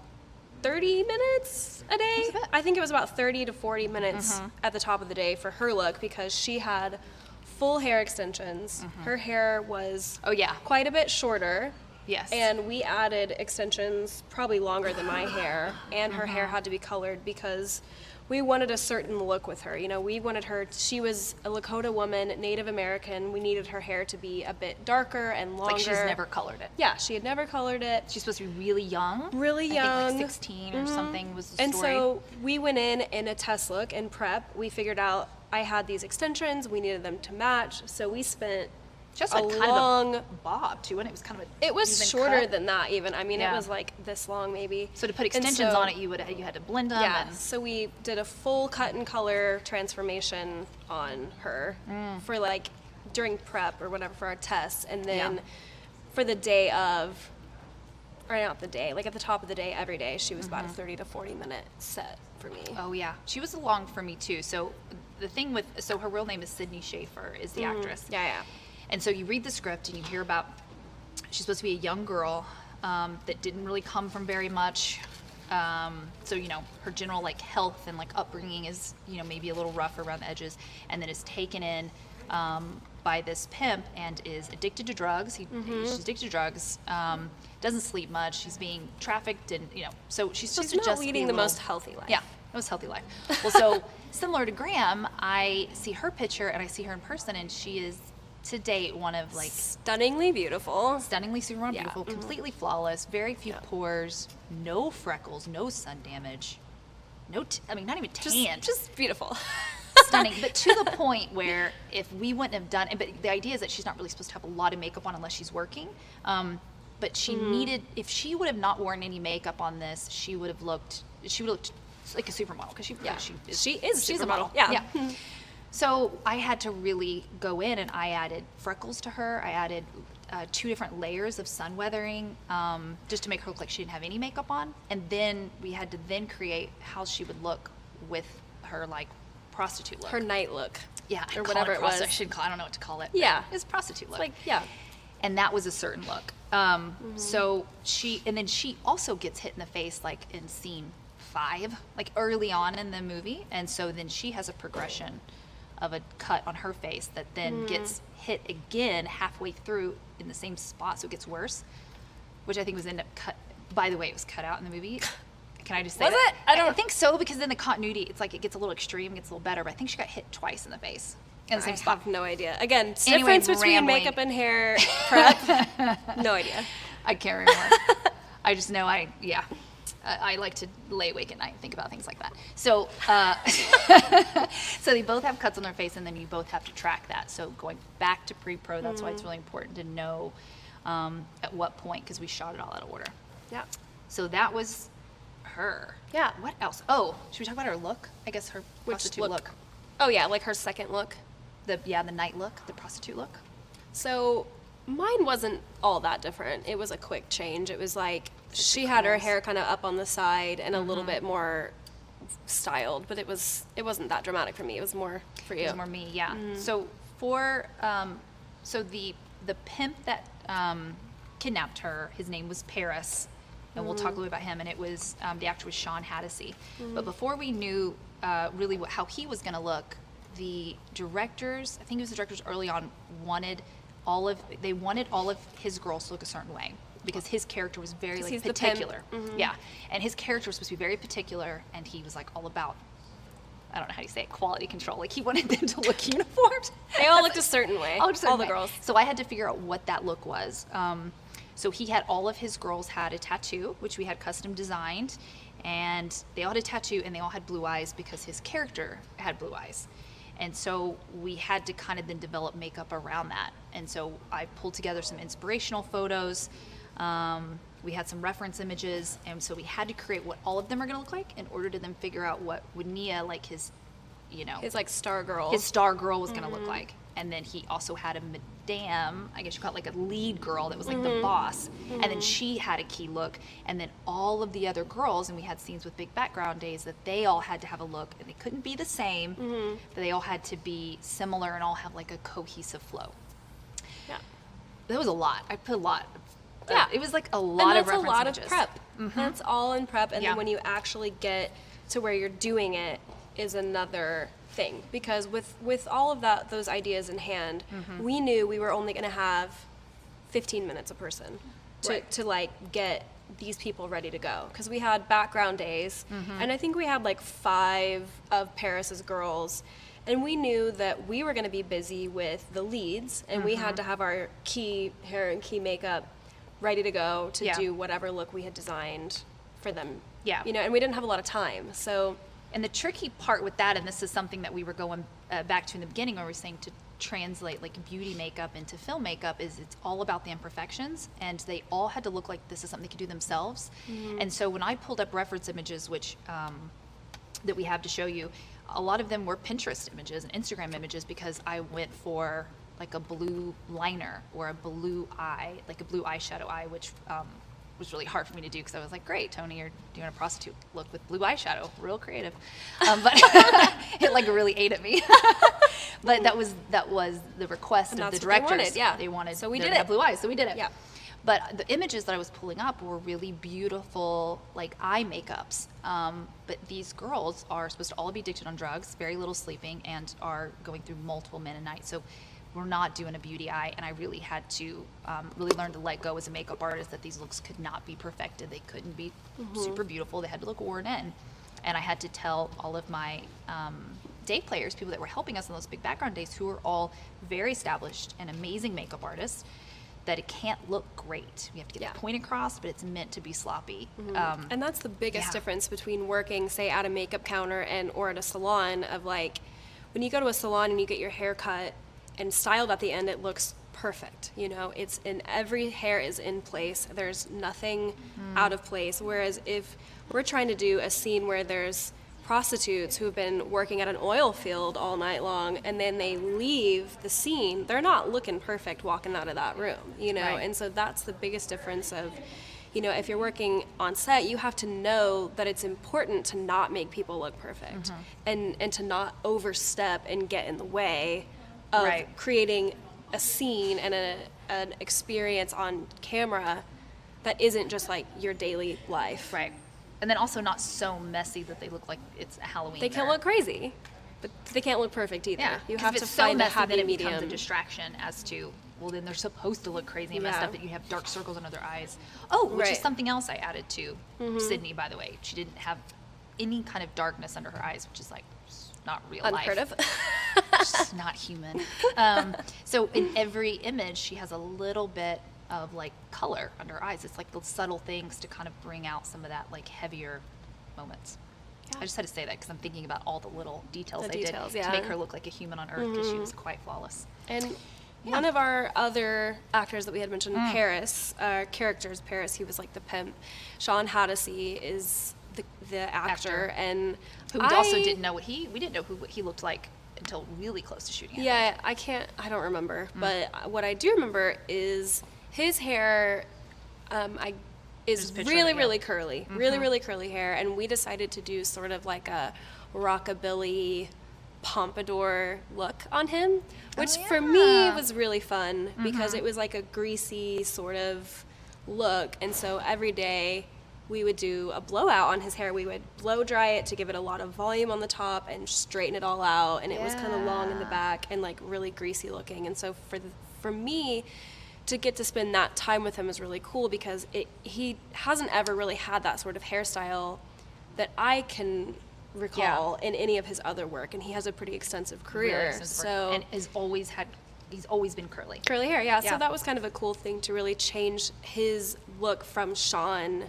30 minutes a day. That's a bit. I think it was about 30 to 40 minutes Mm-hmm. at the top of the day for her look because she had full hair extensions. Her hair was Oh, yeah. quite a bit shorter. Yes. And we added extensions probably longer than my hair, and her Mm-hmm. hair had to be colored because we wanted a certain look with her. You know, we wanted her, she was a Lakota woman, Native American. We needed her hair to be a bit darker and longer. Like she's never colored it. Yeah, she had never colored it. She's supposed to be really young. Really young. I think like 16 or something was the And story. so we went in a test look and prep. We figured out I had these extensions. We needed them to match. So we spent just a like kind long of a bob too, and it was kind of a It was even shorter cut. than that even. I mean, Yeah. it was like this long maybe. So to put And extensions so- on it, you had to blend them. Yeah, And so we did a full cut and color transformation on her for like during prep or whatever for our tests, and then Yeah. for the day of, or not the day, like at the top of the day every day, she was about a 30 to 40 minute set for me. oh yeah, she was along for me too. So the thing with her real name is Sydney Schaefer, is the actress. Yeah. And so you read the script and you hear about she's supposed to be a young girl that didn't really come from very much. So you know her general like health and like upbringing is maybe a little rough around the edges, and then is taken in by this pimp and is addicted to drugs. She's addicted to drugs. Doesn't sleep much. She's being trafficked, and so she's supposed She's to not just leading be the a little- most healthy life. Yeah, it was healthy life. Well, so similar to Graham, I see her picture and I see her in person, and she is to date one of like Stunningly beautiful. stunningly super Yeah. beautiful, completely flawless, very few pores, no freckles, no sun damage, not even tan, Just beautiful. stunning, but to the point where if we wouldn't have done it, but the idea is that she's not really supposed to have a lot of makeup on unless she's working. But she needed, if she would have not worn any makeup on this, she would have looked like a supermodel, because She is she's a supermodel. model. Yeah. So I had to really go in, and I added freckles to her. I added 2 different layers of sun weathering, just to make her look like she didn't have any makeup on. And then we had to then create how she would look with her like prostitute look. Her night look. Yeah, or whatever it was. I don't know what to call it. but Yeah. it's prostitute look. Like, yeah. And that was a certain look. So she also gets hit in the face like in scene 5, like early on in the movie, and so then she has a progression of a cut on her face that then gets hit again halfway through in the same spot, so it gets worse, which I think was ended up cut. By the way, it was cut out in the movie. Can I just say Was that? it? I don't- think so, because then the continuity, it's like it gets a little extreme, gets a little better, but I think she got hit twice in the face in the same I spot. have no idea. Again, Anyway, difference between rambling. makeup and hair prep. No idea. I can't remember. I just know I like to lay awake at night and think about things like that. So, so they both have cuts on their face, and then you both have to track that. So going back to pre-pro, that's why it's really important to know at what point, because we shot it all out of order. Yeah. So that was her. Yeah. What else? Oh, should we talk about her look? I guess her prostitute look. Oh yeah, like her second look. The night look, the prostitute look. So mine wasn't all that different. It was a quick change. It was like she had her curls. hair kind of up on the side and a little bit more styled, but it wasn't that dramatic for me. It was more for you. It was more me, yeah. So for the pimp that kidnapped her, his name was Paris, and we'll talk a little bit about him. And it was the actor was Sean Hattasey. But before we knew really how he was going to look, the directors, I think it was the directors early on, wanted all of his girls to look a certain way, because his character was very 'Cause like he's the pimp. particular. Yeah, and his character was supposed to be very particular, and he was like all about, I don't know how you say it, quality control. Like he wanted them to look uniformed. They all looked a certain way. All the the girls. So I had to figure out what that look was. So he had all of his girls had a tattoo, which we had custom designed, and they all had a tattoo, and they all had blue eyes because his character had blue eyes. And so we had to kind of then develop makeup around that. And so I pulled together some inspirational photos. We had some reference images, and so we had to create what all of them are going to look like in order to then figure out what would Nia, like his His star girl. his star girl was going to look like. And then he also had a madame, I guess you call it, like a lead girl that was like the boss. And then she had a key look. And then all of the other girls, and we had scenes with big background days, that they all had to have a look, and they couldn't be the same, but they all had to be similar and all have like a cohesive flow. Yeah. That was a lot. I put a lot. Yeah. It was like a And lot of that's reference a lot images. of prep. That's all in prep, and Yeah. then when you actually get to where you're doing it is another thing. Because with all of those ideas in hand, we knew we were only going to have 15 minutes a person Right. to like get these people ready to go, because we had background days, and I think we had like 5 of Paris's girls, and we knew that we were going to be busy with the leads, and we had to have our key hair and key makeup ready to go to do whatever look we had designed for them. Yeah. You know, and we didn't have a lot of time, so. And the tricky part with that, and this is something that we were going back to in the beginning, where we were saying to translate like beauty makeup into film makeup, is it's all about the imperfections, and they all had to look like this is something they could do themselves. And so when I pulled up reference images, which that we have to show you, a lot of them were Pinterest images and Instagram images, because I went for like a blue liner or a blue eye, like a blue eyeshadow eye, which was really hard for me to do, because I was like, great, Toni, you're doing a prostitute look with blue eyeshadow, real creative. But it like really ate at me. But that was the request of the directors. They wanted so we them did to it. have blue eyes, so we did it. Yeah. But the images that I was pulling up were really beautiful, like eye makeups. But these girls are supposed to all be addicted on drugs, very little sleeping, and are going through multiple men a night. So we're not doing a beauty eye, and I really had to really learn to let go as a makeup artist, that these looks could not be perfected. They couldn't be super beautiful. They had to look worn in. And I had to tell all of my day players, people that were helping us on those big background days, who were all very established and amazing makeup artists, that it can't look great. We have to get the point across, but it's meant to be sloppy. And that's the biggest difference between working, say, at a makeup counter or at a salon, of like, when you go to a salon and you get your hair cut and styled at the end, it looks perfect. You know, it's in every hair is in place. There's nothing out of place. Whereas if we're trying to do a scene where there's prostitutes who have been working at an oil field all night long, and then they leave the scene, they're not looking perfect walking out of that room, you know? Right. And so that's the biggest difference of, you know, if you're working on set, you have to know that it's important to not make people look perfect, and to not overstep and get in the way of creating a scene and an experience on camera that isn't just like your daily life. Right. And then also not so messy that they look like it's a Halloween. They can't look crazy, but they can't look perfect either. Yeah, You 'cause have if to it's so find a messy, happy then it medium. becomes a distraction as to, well, then they're supposed to look crazy and messed up, that you have dark circles under their eyes. Oh, which is something else I added to Sydney, by the way. She didn't have any kind of darkness under her eyes, which is like not real Unheard life. of. She's not human. So in every image, she has a little bit of like color under her eyes. It's like the subtle things to kind of bring out some of that like heavier moments. I just had to say that because I'm thinking about all the little details I did to make her look like a human on Earth, because she was quite flawless. And one of our other actors that we had mentioned, Paris, characters, Paris, he was like the pimp. Sean Haddisy is the actor. And who we also didn't know we didn't know what he looked like until really close to shooting. Yeah, I don't remember. But what I do remember is his hair, is really curly, really curly hair, and we decided to do sort of like a rockabilly pompadour look on him, which for me was really fun, because it was like a greasy sort of look. And so every day we would do a blowout on his hair. We would blow dry it to give it a lot of volume on the top and straighten it all out, and it was kind of long in the back and like really greasy looking. And so for me to get to spend that time with him is really cool, because he hasn't ever really had that sort of hairstyle that I can recall in any of his other work, and he has a pretty extensive career. And he's always been curly. Curly hair, so that was kind of a cool thing to really change his look from Sean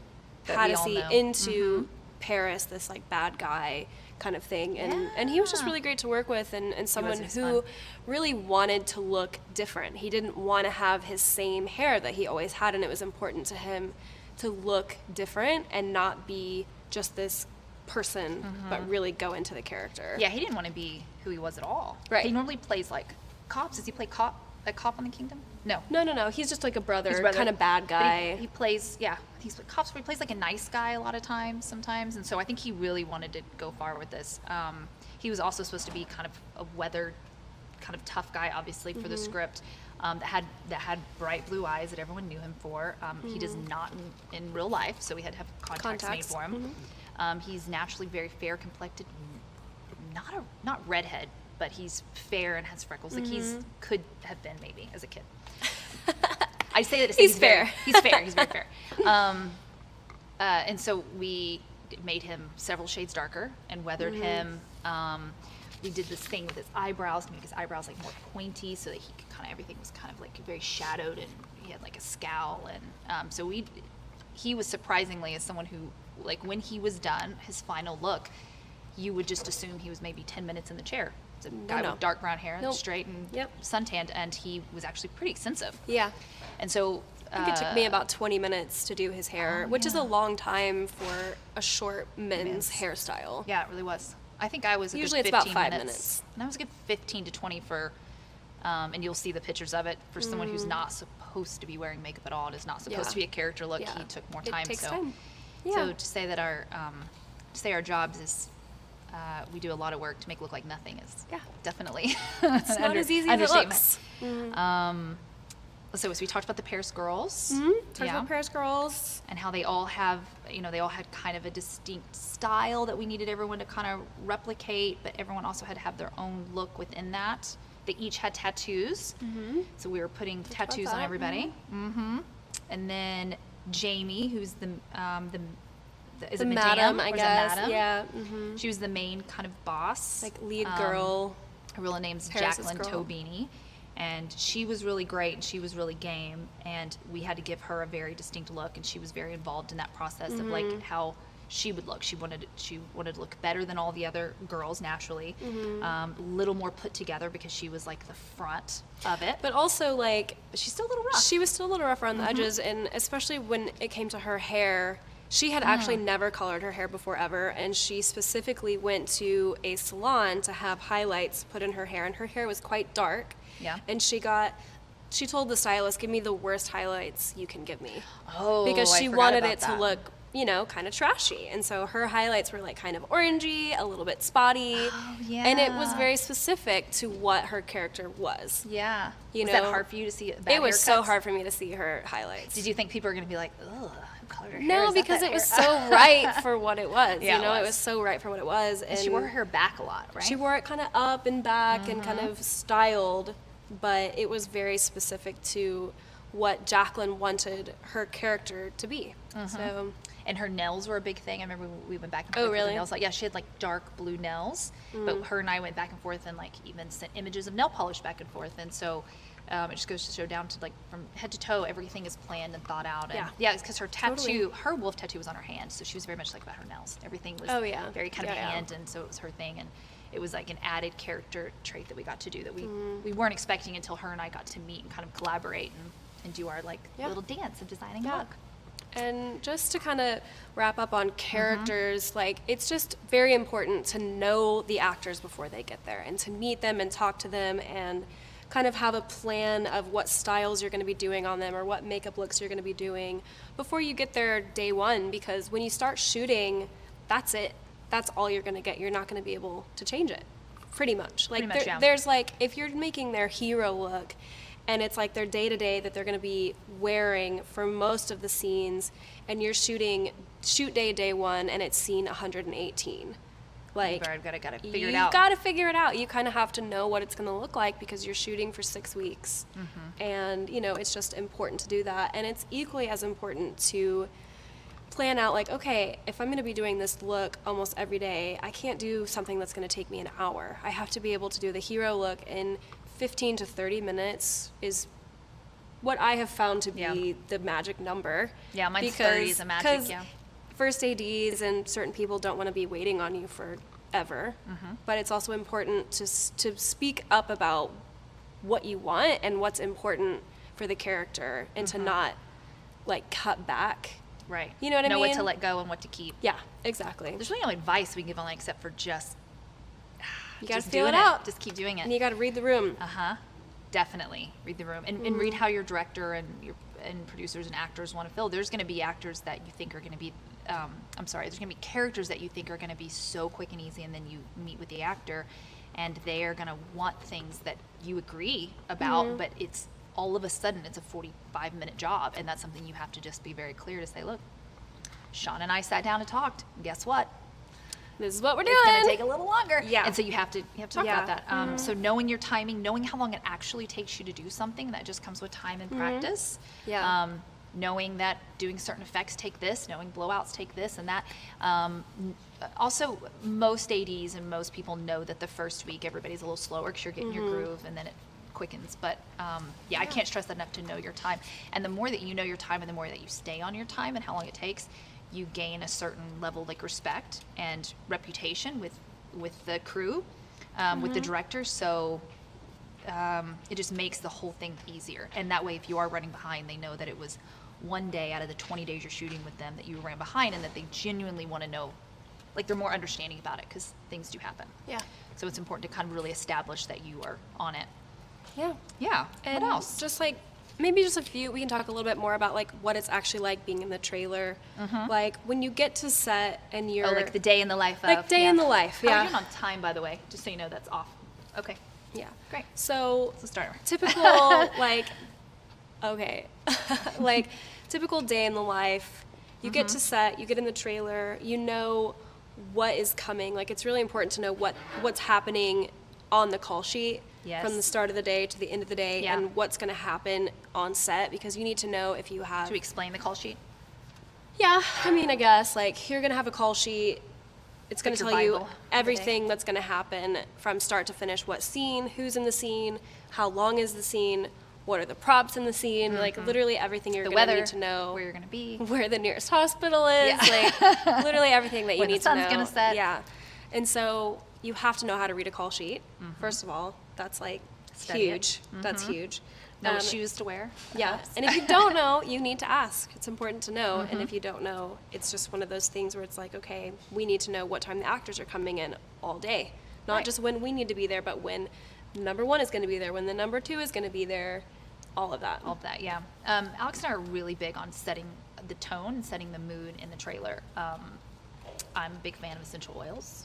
Haddisy into Paris, this like bad guy kind of thing. And he was just really great to work with, and someone who really wanted to look different. He didn't want to have his same hair that he always had, and it was important to him to look different and not be just this person, but really go into the character. Yeah, he didn't want to be who he was at all. Right. He normally plays like cops. Does he play a cop on the Kingdom? No. No. He's just like a brother, kind of bad guy. He plays, he's cops, but he plays like a nice guy a lot of times, sometimes. And so I think he really wanted to go far with this. He was also supposed to be kind of a weathered, kind of tough guy, obviously, for the script. That had bright blue eyes that everyone knew him for. He does not in real life, so we had to have contacts made for him. He's naturally very fair complected, not redhead, but he's fair and has freckles. Like could have been maybe as a kid. I say that to say He's fair. He's fair. He's very fair. And so we made him several shades darker and weathered him. We did this thing with his eyebrows, to make his eyebrows like more pointy, so that he could kind of, everything was kind of like very shadowed, and he had like a scowl. And so he was surprisingly, as someone who, like, when he was done, his final look, you would just assume he was maybe 10 minutes in the chair. It's a guy with dark brown hair, straight and suntanned, and he was actually pretty extensive. Yeah. And so I think it took me about 20 minutes to do his hair, which is a long time for a short men's hairstyle. Yeah, it really was. I think I was a Usually good it's 15 about 5 minutes. minutes. And I was a good 15 to 20 for, and you'll see the pictures of it, for someone who's not supposed to be wearing makeup at all. It is not supposed to be a character look. He took more time. It takes so, time. So to say that our jobs is, we do a lot of work to make it look like nothing is definitely It's not as easy as it looks. So we talked about the Paris girls. Talked about Paris girls. And how they all have, they all had kind of a distinct style that we needed everyone to kind of replicate, but everyone also had to have their own look within that. They each had tattoos. So we were putting tattoos on everybody. And then Jamie, who's the is it madam, Madame? I Or is it guess. Madam? Yeah. She was the main kind of boss. Like lead girl. Her real name's Paris's Jacqueline girl. Tobini. And she was really great, and she was really game, and we had to give her a very distinct look, and she was very involved in that process of like how she would look. She wanted to look better than all the other girls, naturally. A little more put together because she was like the front of it. But also, like, She's still a little rough. she was still a little rough around the edges, and especially when it came to her hair, she had actually never colored her hair before ever, and she specifically went to a salon to have highlights put in her hair, and her hair was quite dark. Yeah. And she told the stylist, give me the worst highlights you can give me. Oh, Because I she forgot wanted about it to that. look, kind of trashy. And so her highlights were like kind of orangey, a little bit spotty. Oh, yeah. And it was very specific to what her character was. Yeah. You was that know, hard for you to see? It was so haircuts? hard for me to see her highlights. Did you think people were going to be like, ugh, who colored her hair? No, Is that because that it was hair?" so right for what it was. Yeah, it it was so right for what it was. And she wore her hair back a lot, right? She wore it kind of up and back and kind of styled, but it was very specific to what Jacqueline wanted her character to be. So, And her nails were a big thing. I remember we went back and Oh, forth with really? the nails. Like, yeah, she had like dark blue nails, but her and I went back and forth and like even sent images of nail polish back and forth. And so it just goes to show down to like from head to toe, everything is planned and thought out. And Yeah. it's because her tattoo, Totally. her wolf tattoo was on her hand, so she was very much like about her nails. Everything was very kind of Yeah, yeah. hand, and so it was her thing. And it was like an added character trait that we got to do that we weren't expecting until her and I got to meet and kind of collaborate and do our like Yeah. little dance of designing a Yeah. look. And just to kind of wrap up on characters, like it's just very important to know the actors before they get there and to meet them and talk to them and kind of have a plan of what styles you're going to be doing on them or what makeup looks you're going to be doing before you get there day one, because when you start shooting, that's it. That's all you're going to get. You're not going to be able to change it, pretty much. Like Pretty much, yeah. there's like, if you're making their hero look and it's like their day-to-day that they're going to be wearing for most of the scenes, and you're shoot day one, and it's scene 118. Like, I've got to figure it you out. got to figure it out. You kind of have to know what it's going to look like because you're shooting for 6 weeks. And, it's just important to do that. And it's equally as important to plan out, like, okay, if I'm going to be doing this look almost every day, I can't do something that's going to take me an hour. I have to be able to do the hero look in 15 to 30 minutes is what I have found to be the magic number. Yeah, mine's 30 is a magic, 'cause yeah. First ADs and certain people don't want to be waiting on you forever. But it's also important to speak up about what you want and what's important for the character and to not, like, cut back. Right. You know what I Know mean? what to let go and what to keep. Yeah, exactly. There's really no advice we can give on except for just You gotta just feel doing it out. Just keep doing And it. you got to read the room. Definitely read the room and read how your director and producers and actors want to feel. There's going to be actors that you think are going to be there's going to be characters that you think are going to be so quick and easy, and then you meet with the actor and they are going to want things that you agree about, but it's all of a sudden it's a 45-minute job, and that's something you have to just be very clear to say, look, Sean and I sat down and talked. Guess what? This is what we're doing. It's going to take a little longer. Yeah. And so you have to talk Yeah. about that. So knowing your timing, knowing how long it actually takes you to do something, that just comes with time and practice. Yeah. knowing that doing certain effects take this, knowing blowouts take this and that. Also, most ADs and most people know that the first week everybody's a little slower because you're getting your groove, and then it quickens. But I can't stress that enough to know your time. And the more that you know your time and the more that you stay on your time and how long it takes, you gain a certain level like respect and reputation with the crew, with the directors. So it just makes the whole thing easier. And that way, if you are running behind, they know that it was one day out of the 20 days you're shooting with them that you ran behind, and that they genuinely want to know, like they're more understanding about it because things do happen. Yeah. So it's important to kind of really establish that you are on it. Yeah. Yeah. And what else? just like, maybe just a few, we can talk a little bit more about like what it's actually like being in the trailer. Like when you get to set and you're. Oh, like the day in the life of. Like day in the life, How are yeah. you doing on time, by the way? Just so you know, that's off. Okay. Yeah. Great. So Let's start. typical like, okay, like typical day in the life, you get to set, you get in the trailer, you know what is coming. Like it's really important to know what's happening on the call sheet. Yes. From the start of the day to the end of the day, Yeah. and what's going to happen on set, because you need to know if you have. Should we explain the call sheet? Yeah, I mean, I guess like you're going to have a call sheet. It's going Like to your tell you Bible of the day. everything that's going to happen from start to finish. What scene, who's in the scene, how long is the scene, what are the props in the scene, like literally everything you're The going to weather, need to know. where you're going to be. Where the nearest hospital is, Yeah. like literally everything that you Where the need to sun's know. gonna set. Yeah, and so you have to know how to read a call sheet. First of all, that's like Study it. huge. That's huge. Know what shoes to wear. Yeah, and if you don't know, you need to ask. It's important to know, and if you don't know, it's just one of those things where it's like, okay, we need to know what time the actors are coming in all day, not Right. just when we need to be there, but when number one is going to be there, when the number two is going to be there, all of that. All of that, yeah. Alex and I are really big on setting the tone and setting the mood in the trailer. I'm a big fan of essential oils.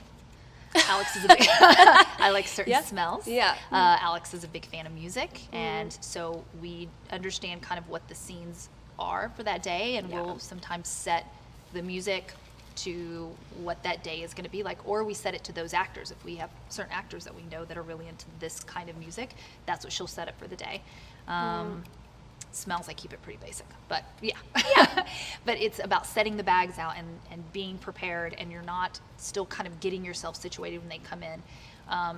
Alex is a big, I like certain Yep. smells. Yeah. Alex is a big fan of music, and so we understand kind of what the scenes are for that day, and Yeah. we'll sometimes set the music to what that day is going to be like, or we set it to those actors. If we have certain actors that we know that are really into this kind of music, that's what she'll set up for the day. Smells, I keep it pretty basic, but yeah. But it's about setting the bags out and being prepared, and you're not still kind of getting yourself situated when they come in.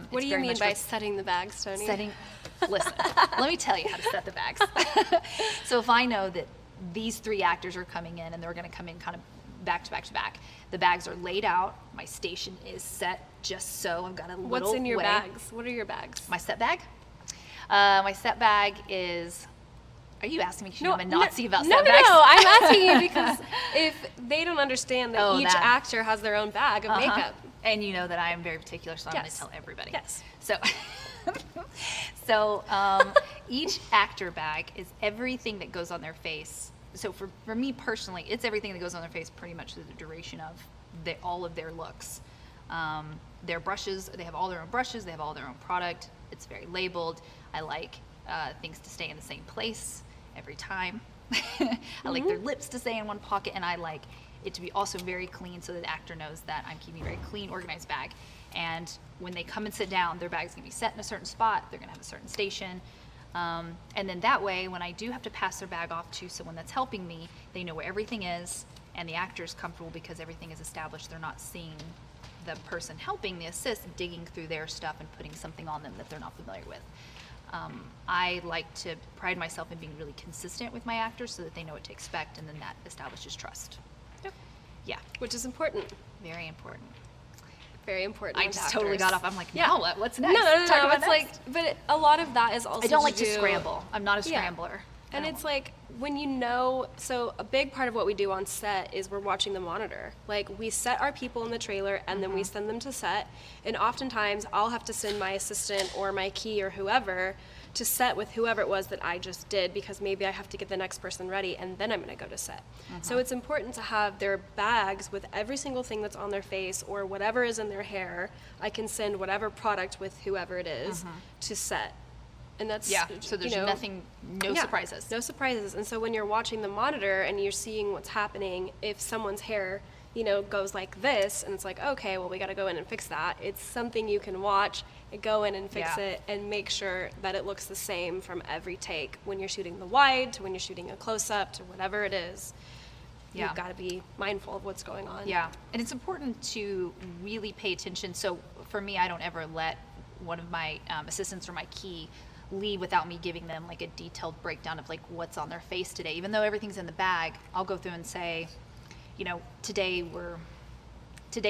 What do you mean by setting the bags, Toni? Listen, let me tell you how to set the bags. So if I know that these three actors are coming in and they're going to come in kind of back to back to back, the bags are laid out, my station is set just so. I've got a little What's in your way. bags? What are your bags? My set bag? My set bag is. Are you asking me because I'm a Nazi about set bags? No, I'm asking you because if they don't understand that Oh, each that. actor has their own bag of makeup. And you know that I am very particular, so I'm going to Yes. tell everybody. Yes. So, each actor bag is everything that goes on their face. So for me personally, it's everything that goes on their face pretty much through the duration of all of their looks. Their brushes, they have all their own brushes, they have all their own product. It's very labeled. I like things to stay in the same place every time. I like their lips to stay in one pocket, and I like it to be also very clean so that the actor knows that I'm keeping a very clean, organized bag. And when they come and sit down, their bag's gonna be set in a certain spot, they're gonna have a certain station. And then that way, when I do have to pass their bag off to someone that's helping me, they know where everything is, and the actor's comfortable because everything is established. They're not seeing the person helping the assist digging through their stuff and putting something on them that they're not familiar with. I like to pride myself in being really consistent with my actors so that they know what to expect, and then that establishes trust. Yeah, Which is important. very important. Very important. I with just totally actors. got off. I'm like, Yeah. now what? What's next? No. Talk about It's next. like, but a lot of that is also. I don't like to do- scramble. I'm not a Yeah. scrambler. And I it's don't- like when you know, so a big part of what we do on set is we're watching the monitor. Like we set our people in the trailer and then we send them to set. And oftentimes I'll have to send my assistant or my key or whoever to set with whoever it was that I just did because maybe I have to get the next person ready and then I'm gonna go to set. So it's important to have their bags with every single thing that's on their face or whatever is in their hair. I can send whatever product with whoever it is to set. And that's, yeah. So there's you know, nothing, no yeah, surprises. No surprises. And so when you're watching the monitor and you're seeing what's happening, if someone's hair goes like this, and it's like, okay, well, we got to go in and fix that. It's something you can watch and go in and fix it and make sure that it looks the same from every take when you're shooting the wide to when you're shooting a close-up to whatever it is. You've got to be mindful of what's going on. Yeah, and it's important to really pay attention. So for me, I don't ever let one of my assistants or my key leave without me giving them like a detailed breakdown of like what's on their face today. Even though everything's in the bag, I'll go through and say, today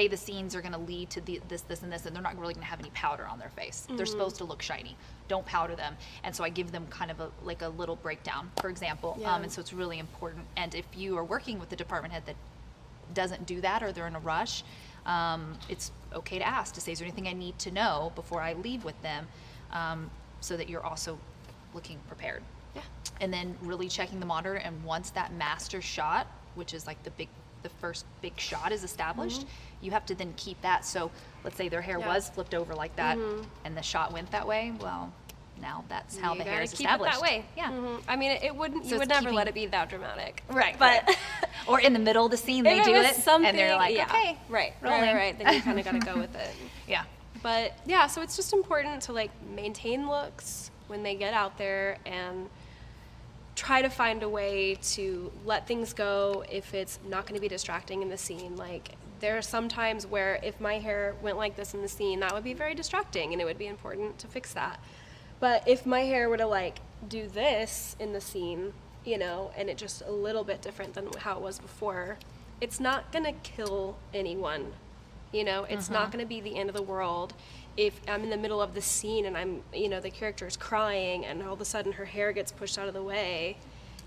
the scenes are going to lead to this, and this, and they're not really going to have any powder on their face. They're supposed to look shiny. Don't powder them. And so I give them kind of a little breakdown, for example. And so it's really important. And if you are working with the department head that doesn't do that, or they're in a rush, it's okay to ask, to say, is there anything I need to know before I leave with them, so that you're also looking prepared. Yeah. And then really checking the monitor, and once that master shot, which is like the first big shot is established, you have to then keep that. So let's say their hair was flipped over like that, and the shot went that way. Well, now that's how the hair is established. You gotta keep it that way. Yeah. I mean, you would never let it be that dramatic. Right. But or in the middle of the scene, they do it, and they're like, okay, right. Then you kind of gotta go with it. Yeah. But so it's just important to like maintain looks when they get out there, and try to find a way to let things go if it's not going to be distracting in the scene. Like, there are some times where if my hair went like this in the scene, that would be very distracting, and it would be important to fix that. But if my hair were to like do this in the scene, and it just a little bit different than how it was before, it's not going to kill anyone. It's not going to be the end of the world if I'm in the middle of the scene and I'm, the character is crying and all of a sudden her hair gets pushed out of the way.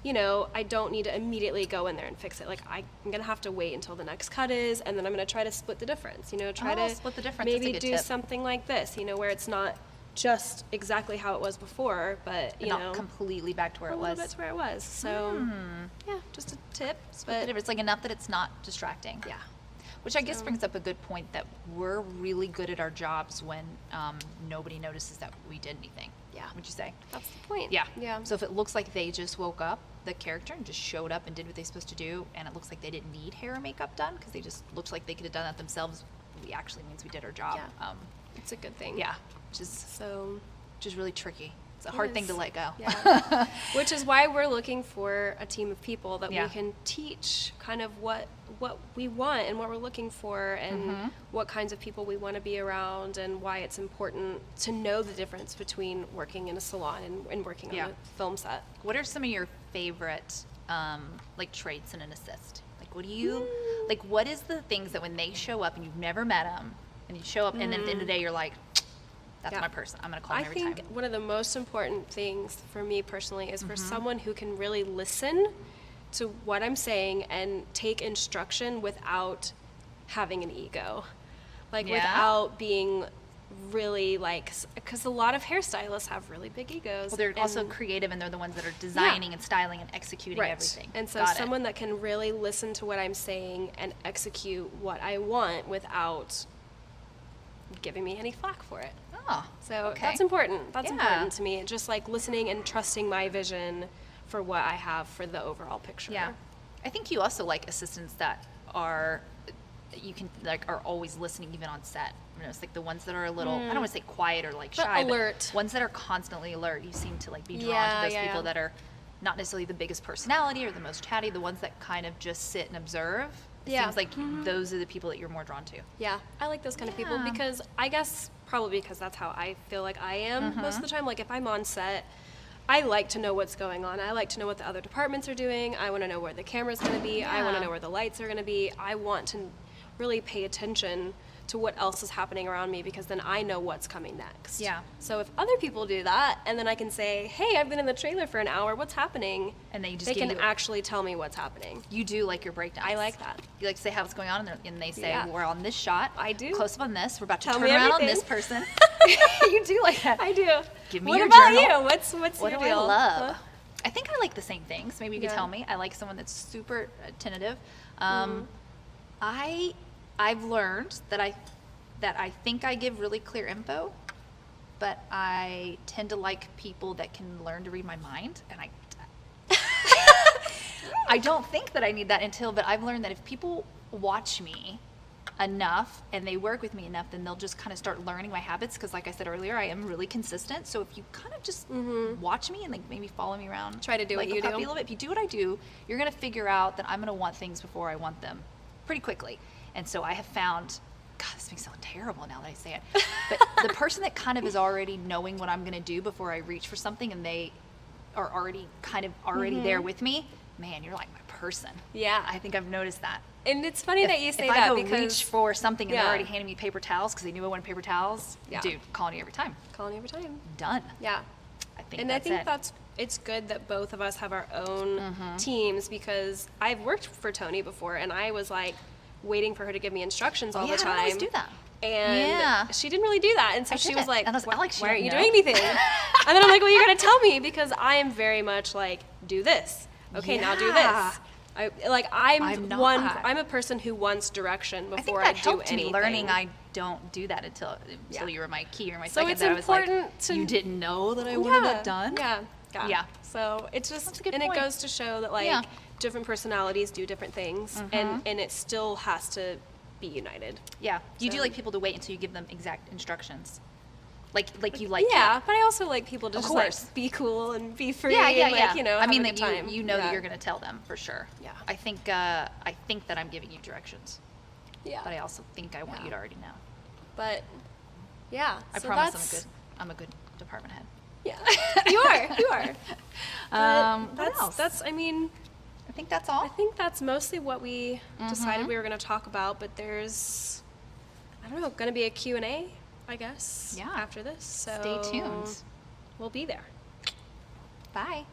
I don't need to immediately go in there and fix it. Like, I'm going to have to wait until the next cut is, and then I'm going to try to split the difference. Try to split the difference. maybe That's a good do tip. something like this, where it's not just exactly how it was before, but, not completely back to where it was. A little bit to where it was. So, just a tip. But it's like enough that it's not distracting. Yeah. Which I guess brings up a good point, that we're really good at our jobs when nobody notices that we did anything. Yeah. Would you say? That's the point. Yeah. Yeah. So if it looks like they just woke up, the character, and just showed up and did what they're supposed to do, and it looks like they didn't need hair and makeup done because they just looked like they could have done that themselves, it actually means we did our job. Yeah. It's a good thing. Yeah. Which is really tricky. It's a hard thing to let go. Yeah. Which is why we're looking for a team of people that we can teach kind of what we want and what we're looking for, and what kinds of people we want to be around, and why it's important to know the difference between working in a salon and working on a film set. What are some of your favorite like traits in an assist? Like, what do you like? What is the things that when they show up and you've never met them, and you show up, and then at the end of the day you're like, that's my person. I'm going to call them every time. I think one of the most important things for me personally is for someone who can really listen to what I'm saying and take instruction without having an ego. Like, without being really like, because a lot of hairstylists have really big egos. Well, they're also creative, and they're the ones that are designing and styling and executing everything. And so someone that can really listen to what I'm saying and execute what I want without giving me any flack for it. Oh, so that's important. That's important to me. Just like listening and trusting my vision for what I have for the overall picture. Yeah. I think you also like assistants that are always listening even on set. It's like the ones that are a little, I don't want to say quiet or like shy, alert. But ones that are constantly alert. You seem to like be drawn to those people that are not necessarily the biggest personality or the most chatty, the ones that kind of just sit and observe. It seems like those are the people that you're more drawn to. Yeah, I like those kind of people because I guess probably because that's how I feel like I am most of the time. Like, if I'm on set, I like to know what's going on. I like to know what the other departments are doing. I want to know where the camera's going to be. I want to know where the lights are going to be. I want to really pay attention to what else is happening around me, because then I know what's coming next. Yeah. So if other people do that, and then I can say, hey, I've been in the trailer for an hour, what's happening? And they can actually tell me what's happening. You do like your breakdowns. I like that. You like to say how it's going on, and they say, we're on this shot. I do. Close up on this. We're about to Tell turn me around on everything. this person. You do like that. I do. Give me what your about journal. you? What's what your do deal? I love? Huh? I think I like the same things. Maybe you could tell me. I like someone that's super attentive. I've learned that I think I give really clear info, but I tend to like people that can learn to read my mind, and I don't think that I need that but I've learned that if people watch me enough and they work with me enough, then they'll just kind of start learning my habits, because like I said earlier, I am really consistent. So if you kind of just watch me and like maybe follow me around, Try to do like what you do. a little bit. If you do what I do, you're going to figure out that I'm going to want things before I want them pretty quickly. And so I have found, God, this makes me sound terrible now that I say it, but the person that kind of is already knowing what I'm going to do before I reach for something, and they are already there with me, man, you're like my person. Yeah. I think I've noticed that. And it's funny that you say if that I go because reach for something and Yeah. they're already handing me paper towels because they knew I wanted paper towels, Yeah. dude, calling you every time. calling every time. Done. Yeah. I think And that's I think it. it's good that both of us have our own teams, because I've worked for Toni before and I was like waiting for her to give me instructions all yeah, the I don't time. always do that. And Yeah. she didn't really do that. And so I she didn't. was like, And I was- "Why- Alex, you why aren't you don't doing know." anything? And then I'm like, well, you're going to tell me, because I am very much like, do this. Okay, now do Yeah. this. I'm a person who wants direction I think before that I do helped anything. me learning. I don't do that until Yeah. you were my key or my So second. it's that I was like, important to- you didn't know that I wanted it done? Yeah. Yeah. So it's just, That's a good and point. it goes to show that like Yeah. different personalities do different things, and it still has to be united. Yeah. You do So- like people to wait until you give them exact instructions. Like you like Yeah, but I also like people to Of just like course. be cool and be free. Yeah, and, like, you know, I have mean a that good time. you know Yeah. that you're going to tell them for sure. Yeah. I think that I'm giving you directions, Yeah. but I also think I want you to already know. But yeah, I so promise that's- I'm a good department head. Yeah, you are. What else? That's. I mean, I think that's all. I think that's mostly what we decided we were going to talk about. But there's, I don't know, going to be a Q&A, I guess. Yeah. After this, so Stay tuned. We'll be there. Bye.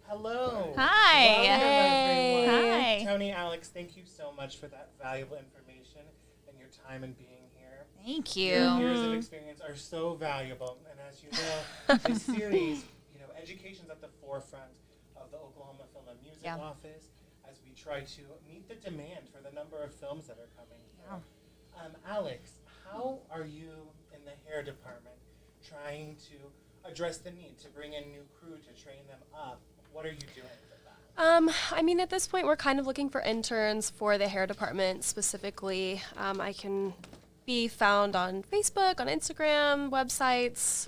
Hello. Hi. Welcome, everyone. Hi. Toni, Alex, thank you so much for that valuable information and your time in being here. Thank Your you. years of experience are so valuable, and as you know, this series, education's at the forefront of the Oklahoma Film and Music Yeah. Office as we try to meet the demand for the number of films that are coming here. Alex, how are you in the hair department trying to address the need to bring in new crew to train them up? What are you doing with that? I mean, at this point, we're kind of looking for interns for the hair department specifically. I can be found on Facebook, on Instagram, websites.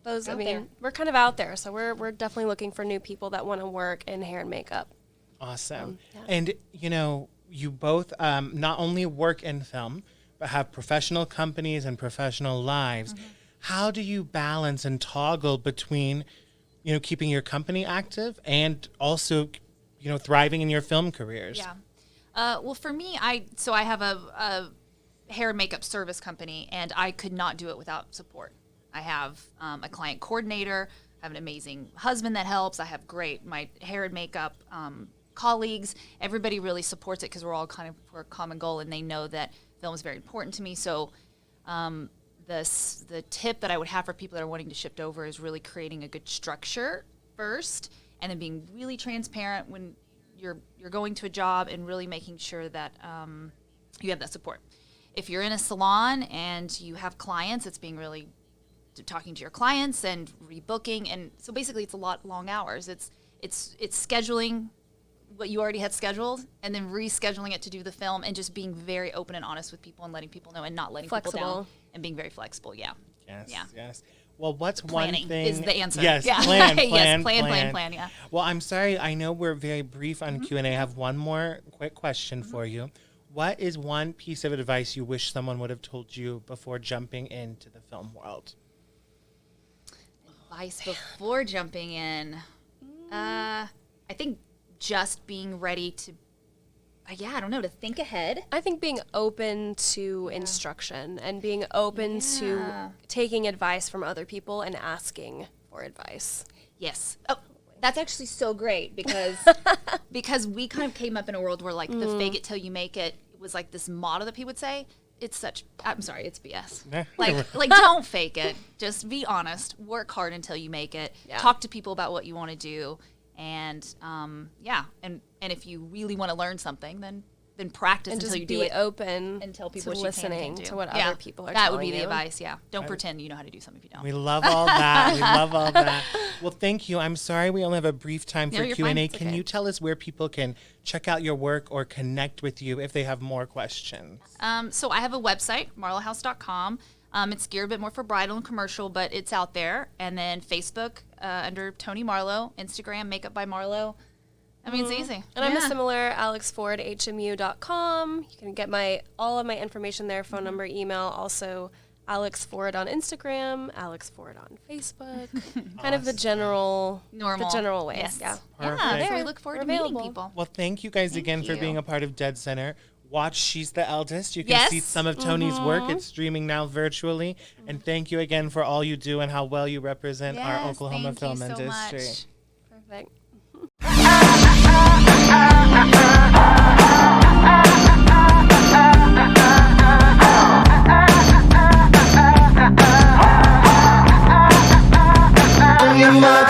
Those, I Out mean, there. we're kind of out there, so we're definitely looking for new people that want to work in hair and makeup. Awesome. yeah. And, you both not only work in film, but have professional companies and professional lives. How do you balance and toggle between, keeping your company active and also, thriving in your film careers? Yeah. Well, for me, I have a hair and makeup service company, and I could not do it without support. I have a client coordinator. I have an amazing husband that helps. I have my hair and makeup colleagues. Everybody really supports it because we're all kind of for a common goal, and they know that film is very important to me. So the tip that I would have for people that are wanting to shift over is really creating a good structure first, and then being really transparent when you're going to a job, and really making sure that you have that support. If you're in a salon and you have clients, it's being really talking to your clients and rebooking, and so basically it's a lot long hours. It's scheduling what you already had scheduled and then rescheduling it to do the film, and just being very open and honest with people and letting people know, and not letting people down, Flexible. and being very flexible. Yeah. Yes. Yeah. Yes. Well, what's Planning one thing? is the answer. Yes. Yeah. Plan. Yes, plan, yeah. Well, I'm sorry. I know we're very brief on Q&A. I have one more quick question for you. What is one piece of advice you wish someone would have told you before jumping into the film world? Advice before jumping in. I think just being ready to, I don't know, to think ahead. I think being open to instruction and being open to taking advice from other people and asking for advice. Yes. Oh, that's actually so great because because we kind of came up in a world where like the fake it till you make it was like this motto that people would say. I'm sorry, it's BS. Like don't fake it. Just be honest. Work hard until you make it. Yeah. Talk to people about what you want to do. And and if you really want to learn something, then practice And until just you be do it. open And tell to people what you listening can to what Yeah, other people are that telling would be the you. advice, yeah. Don't pretend you know how to do something if you don't. We love all that. We love all that. Well, thank you. I'm sorry we only have a brief time No, for you're Q&A. fine. It's Can okay. you tell us where people can check out your work or connect with you if they have more questions? So I have a website, marlohouse.com. It's geared a bit more for bridal and commercial, but it's out there. And then Facebook under Toni Marlo, Instagram, Makeup by Marlo. I mean, it's easy. And I'm a similar alexfordhmu.com. You can get all of my information there, phone number, email, also Alex Ford on Instagram, Alex Ford on Facebook. Kind of the general way. Yes. Yeah. Yeah, Perfect. so we look forward to We're meeting available. people. Well, thank you guys again for you. being a part of deadCenter. Watch She's the Eldest. You can Yes. see some of Toni's work. It's streaming now virtually. And thank you again for all you do and how well you represent our Yes, Oklahoma thank film you so industry. much. Perfect. Bring 'em up.